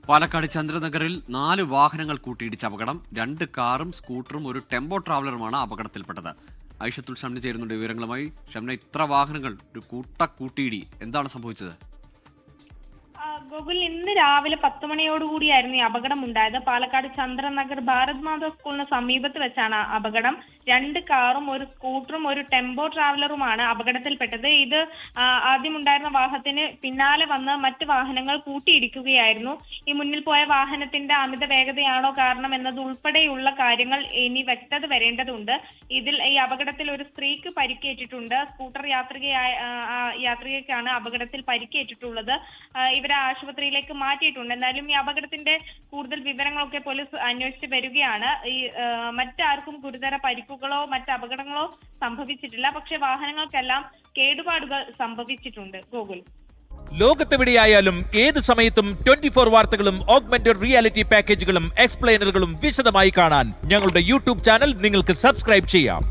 പാലക്കാട് ചന്ദ്രനഗറിൽ 4 വാഹനങ്ങൾ കൂട്ടിയിടിച്ച അപകടം. 2 കാറും സ്കൂട്ടറും ഒരു ടെമ്പോ ട്രാവലറുമാണ് അപകടത്തിൽപ്പെട്ടത്. ഐഷത്തുൽ ഷംന ചേരുന്നുണ്ട് വിവരങ്ങളുമായി. ഷംന, ഇത്ര വാഹനങ്ങൾ, ഒരു കൂട്ടിയിടി, എന്താണ് സംഭവിച്ചത്? ഗോകുൽ, ഇന്ന് രാവിലെ 10 മണിയോടുകൂടിയായിരുന്നു ഈ അപകടം ഉണ്ടായത്. പാലക്കാട് ചന്ദ്രനഗർ ഭാരത് മാതാ സ്കൂളിന് സമീപത്ത് വെച്ചാണ് അപകടം. 2 കാറും ഒരു സ്കൂട്ടറും ഒരു ടെമ്പോ ട്രാവലറുമാണ് അപകടത്തിൽപ്പെട്ടത്. ഇത് ആദ്യമുണ്ടായിരുന്ന വാഹനത്തിന് പിന്നാലെ വന്ന് മറ്റ് വാഹനങ്ങൾ കൂട്ടിയിടിക്കുകയായിരുന്നു. ഈ മുന്നിൽ പോയ വാഹനത്തിന്റെ അമിത വേഗതയാണോ കാരണം എന്നത് ഉൾപ്പെടെയുള്ള കാര്യങ്ങൾ ഇനി വ്യക്തത വരേണ്ടതുണ്ട്. ഈ അപകടത്തിൽ ഒരു സ്ത്രീക്ക് പരിക്കേറ്റിട്ടുണ്ട്. സ്കൂട്ടർ യാത്രികയ്ക്കാണ് അപകടത്തിൽ പരിക്കേറ്റിട്ടുള്ളത്. ഇവരെ ആശുപത്രിയിലേക്ക് മാറ്റിയിട്ടുണ്ട്. എന്തായാലും ഈ അപകടത്തിന്റെ കൂടുതൽ വിവരങ്ങളൊക്കെ പോലീസ് അന്വേഷിച്ച് വരികയാണ്. മറ്റാർക്കും ഗുരുതര പരിക്കുകളോ മറ്റ് അപകടങ്ങളോ സംഭവിച്ചിട്ടില്ല. പക്ഷേ വാഹനങ്ങൾക്കെല്ലാം കേടുപാടുകൾ സംഭവിച്ചിട്ടുണ്ട്. ഗോകുൽ, ലോകത്തെവിടെയായാലും ഏത് സമയത്തും 24 വാർത്തകളും ഓഗ്മെന്റഡ് റിയാലിറ്റി പാക്കേജുകളും എക്സ്പ്ലെയിനറുകളും വിശദമായി കാണാൻ ഞങ്ങളുടെ യൂട്യൂബ് ചാനൽ നിങ്ങൾക്ക് സബ്സ്ക്രൈബ് ചെയ്യാം.